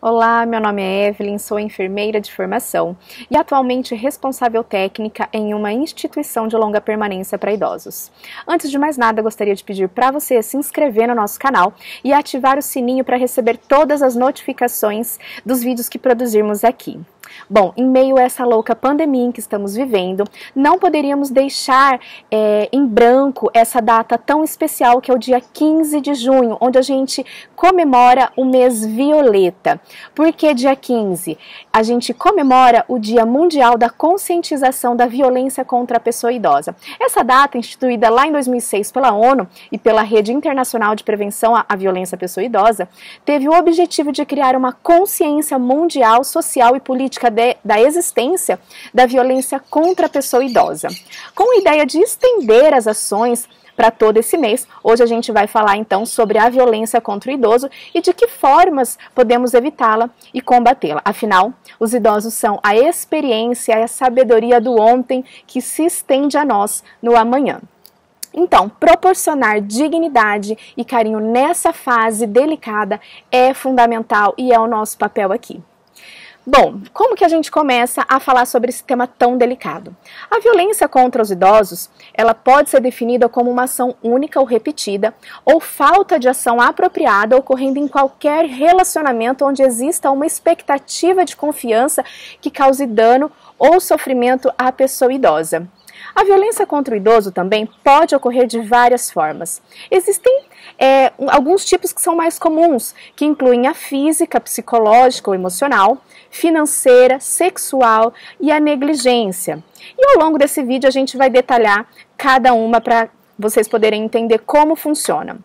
Olá, meu nome é Evelyn, sou enfermeira de formação e atualmente responsável técnica em uma instituição de longa permanência para idosos. Antes de mais nada, gostaria de pedir para você se inscrever no nosso canal e ativar o sininho para receber todas as notificações dos vídeos que produzirmos aqui. Bom, em meio a essa louca pandemia em que estamos vivendo, não poderíamos deixar em branco essa data tão especial que é o dia 15 de junho, onde a gente comemora o mês violeta. Por que dia 15? A gente comemora o Dia Mundial da Conscientização da Violência contra a Pessoa Idosa. Essa data, instituída lá em 2006 pela ONU e pela Rede Internacional de Prevenção à Violência à Pessoa Idosa, teve o objetivo de criar uma consciência mundial, social e política da existência da violência contra a pessoa idosa. Com a ideia de estender as ações para todo esse mês, hoje a gente vai falar então sobre a violência contra o idoso e de que formas podemos evitá-la e combatê-la. Afinal, os idosos são a experiência e a sabedoria do ontem que se estende a nós no amanhã. Então, proporcionar dignidade e carinho nessa fase delicada é fundamental e é o nosso papel aqui. Bom, como que a gente começa a falar sobre esse tema tão delicado? A violência contra os idosos, ela pode ser definida como uma ação única ou repetida, ou falta de ação apropriada ocorrendo em qualquer relacionamento onde exista uma expectativa de confiança que cause dano ou sofrimento à pessoa idosa. A violência contra o idoso também pode ocorrer de várias formas. Existem alguns tipos que são mais comuns, que incluem a física, psicológica ou emocional, financeira, sexual e a negligência. E ao longo desse vídeo a gente vai detalhar cada uma para vocês poderem entender como funciona.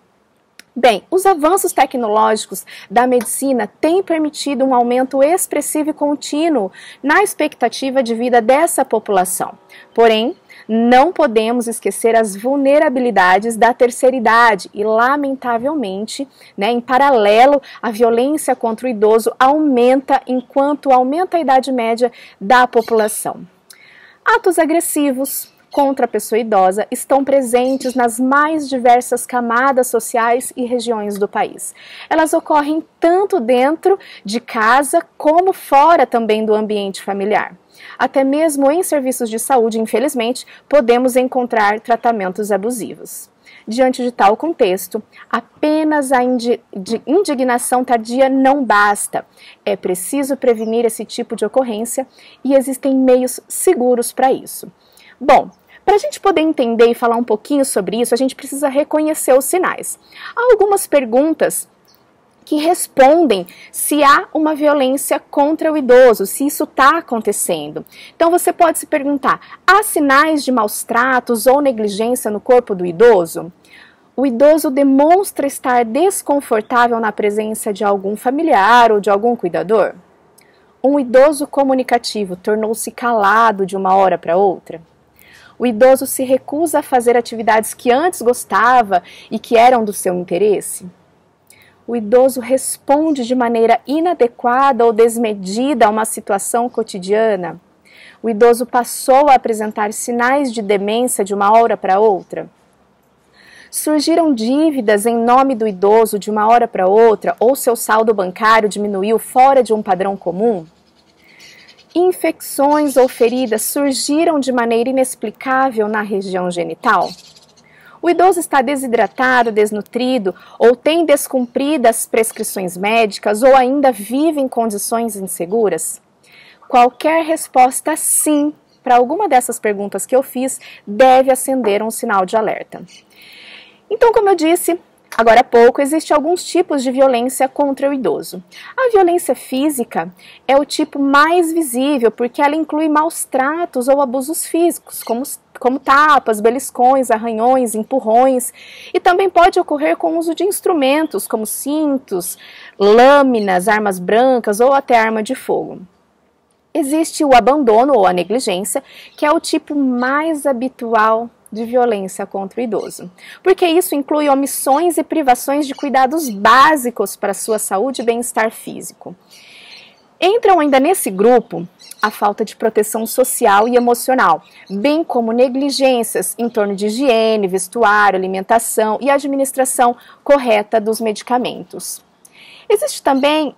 Bem, os avanços tecnológicos da medicina têm permitido um aumento expressivo e contínuo na expectativa de vida dessa população. Porém, não podemos esquecer as vulnerabilidades da terceira idade e, lamentavelmente, em paralelo, a violência contra o idoso aumenta enquanto aumenta a idade média da população. Atos agressivos contra a pessoa idosa estão presentes nas mais diversas camadas sociais e regiões do país. Elas ocorrem tanto dentro de casa como fora também do ambiente familiar. Até mesmo em serviços de saúde, infelizmente, podemos encontrar tratamentos abusivos. Diante de tal contexto, apenas a indignação tardia não basta. É preciso prevenir esse tipo de ocorrência e existem meios seguros para isso. Bom, para a gente poder entender e falar um pouquinho sobre isso, a gente precisa reconhecer os sinais. Há algumas perguntas que respondem se há uma violência contra o idoso, se isso está acontecendo. Então você pode se perguntar, há sinais de maus tratos ou negligência no corpo do idoso? O idoso demonstra estar desconfortável na presença de algum familiar ou de algum cuidador? Um idoso comunicativo tornou-se calado de uma hora para outra? O idoso se recusa a fazer atividades que antes gostava e que eram do seu interesse? O idoso responde de maneira inadequada ou desmedida a uma situação cotidiana? O idoso passou a apresentar sinais de demência de uma hora para outra? Surgiram dívidas em nome do idoso de uma hora para outra ou seu saldo bancário diminuiu fora de um padrão comum? Infecções ou feridas surgiram de maneira inexplicável na região genital? O idoso está desidratado, desnutrido ou tem descumprido as prescrições médicas ou ainda vive em condições inseguras? Qualquer resposta sim para alguma dessas perguntas que eu fiz deve acender um sinal de alerta. Então, como eu disse agora há pouco, existem alguns tipos de violência contra o idoso. A violência física é o tipo mais visível porque ela inclui maus tratos ou abusos físicos, como tapas, beliscões, arranhões, empurrões, e também pode ocorrer com o uso de instrumentos como cintos, lâminas, armas brancas ou até arma de fogo. Existe o abandono ou a negligência, que é o tipo mais habitual de violência contra o idoso, porque isso inclui omissões e privações de cuidados básicos para a sua saúde e bem-estar físico. Entram ainda nesse grupo a falta de proteção social e emocional, bem como negligências em torno de higiene, vestuário, alimentação e administração correta dos medicamentos. Existe também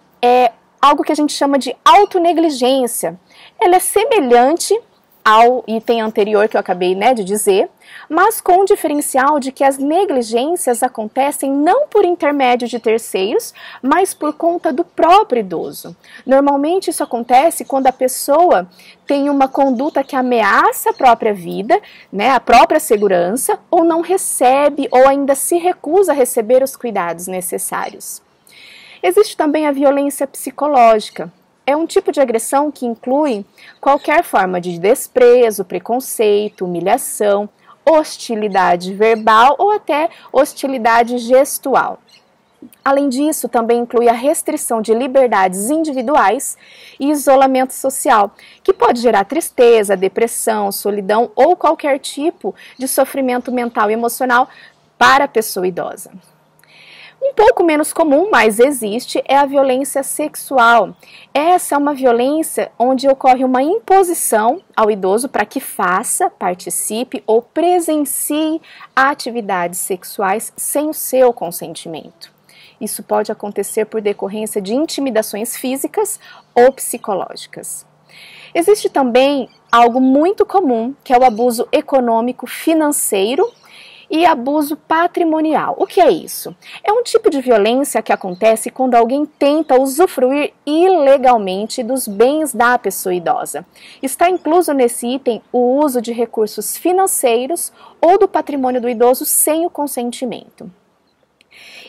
algo que a gente chama de autonegligência. Ela é semelhante ao item anterior que eu acabei de dizer, mas com o diferencial de que as negligências acontecem não por intermédio de terceiros, mas por conta do próprio idoso. Normalmente isso acontece quando a pessoa tem uma conduta que ameaça a própria vida, a própria segurança, ou não recebe ou ainda se recusa a receber os cuidados necessários. Existe também a violência psicológica. É um tipo de agressão que inclui qualquer forma de desprezo, preconceito, humilhação, hostilidade verbal ou até hostilidade gestual. Além disso, também inclui a restrição de liberdades individuais e isolamento social, que pode gerar tristeza, depressão, solidão ou qualquer tipo de sofrimento mental e emocional para a pessoa idosa. Um pouco menos comum, mas existe, é a violência sexual. Essa é uma violência onde ocorre uma imposição ao idoso para que faça, participe ou presencie atividades sexuais sem o seu consentimento. Isso pode acontecer por decorrência de intimidações físicas ou psicológicas. Existe também algo muito comum, que é o abuso econômico financeiro e abuso patrimonial. O que é isso? É um tipo de violência que acontece quando alguém tenta usufruir ilegalmente dos bens da pessoa idosa. Está incluso nesse item o uso de recursos financeiros ou do patrimônio do idoso sem o consentimento.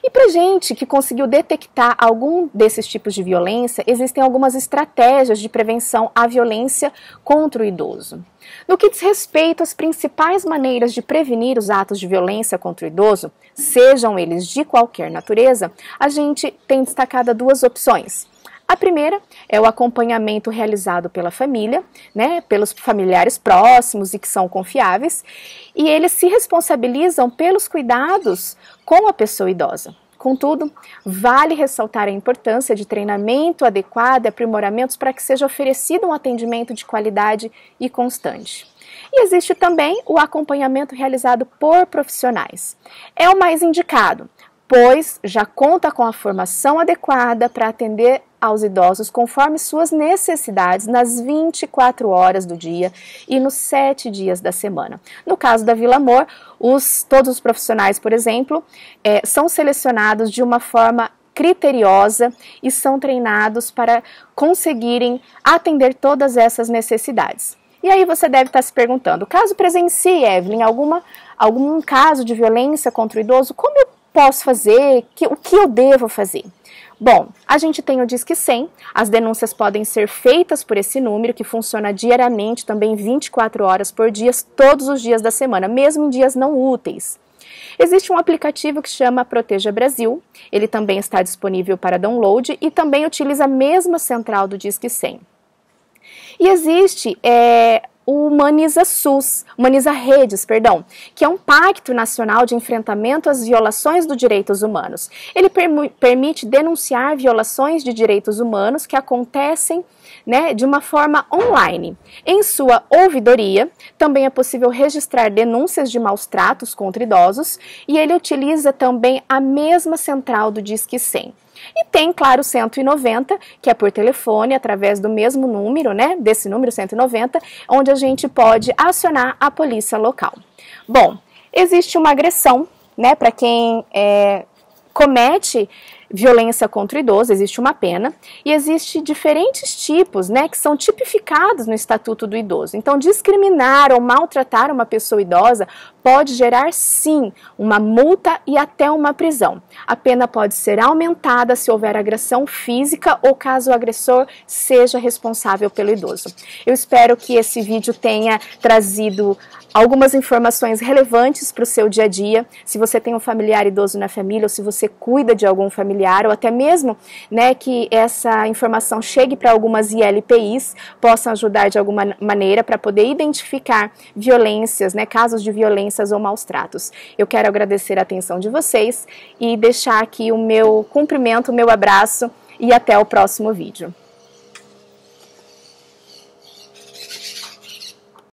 E para gente que conseguiu detectar algum desses tipos de violência, existem algumas estratégias de prevenção à violência contra o idoso. No que diz respeito às principais maneiras de prevenir os atos de violência contra o idoso, sejam eles de qualquer natureza, a gente tem destacado duas opções. A primeira é o acompanhamento realizado pela família, pelos familiares próximos e que são confiáveis, e eles se responsabilizam pelos cuidados com a pessoa idosa. Contudo, vale ressaltar a importância de treinamento adequado e aprimoramentos para que seja oferecido um atendimento de qualidade e constante. E existe também o acompanhamento realizado por profissionais. É o mais indicado, pois já conta com a formação adequada para atender aos idosos conforme suas necessidades nas 24 horas do dia e nos 7 dias da semana. No caso da Vila Amor, todos os profissionais, por exemplo, são selecionados de uma forma criteriosa e são treinados para conseguirem atender todas essas necessidades. E aí você deve estar se perguntando, caso presencie, Evelyn, algum caso de violência contra o idoso, como eu posso fazer? O que eu devo fazer? Bom, a gente tem o Disque 100, as denúncias podem ser feitas por esse número, que funciona diariamente, também 24 horas por dia, todos os dias da semana, mesmo em dias não úteis. Existe um aplicativo que chama Proteja Brasil, ele também está disponível para download e também utiliza a mesma central do Disque 100. E existe o Humaniza Redes, que é um pacto nacional de enfrentamento às violações dos direitos humanos. Ele permite denunciar violações de direitos humanos que acontecem de uma forma online. Em sua ouvidoria, também é possível registrar denúncias de maus tratos contra idosos e ele utiliza também a mesma central do Disque 100. E tem, claro, o 190, que é por telefone, através do mesmo número, desse número 190, onde a gente pode acionar a polícia local. Bom, existe uma agressão, para quem comete violência contra o idoso, existe uma pena, e existe diferentes tipos, que são tipificados no Estatuto do Idoso. Então, discriminar ou maltratar uma pessoa idosa pode gerar, sim, uma multa e até uma prisão. A pena pode ser aumentada se houver agressão física ou caso o agressor seja responsável pelo idoso. Eu espero que esse vídeo tenha trazido algumas informações relevantes para o seu dia a dia. Se você tem um familiar idoso na família ou se você cuida de algum familiar ou até mesmo que essa informação chegue para algumas ILPIs, possam ajudar de alguma maneira para poder identificar violências, casos de violências ou maus tratos. Eu quero agradecer a atenção de vocês e deixar aqui o meu cumprimento, o meu abraço e até o próximo vídeo.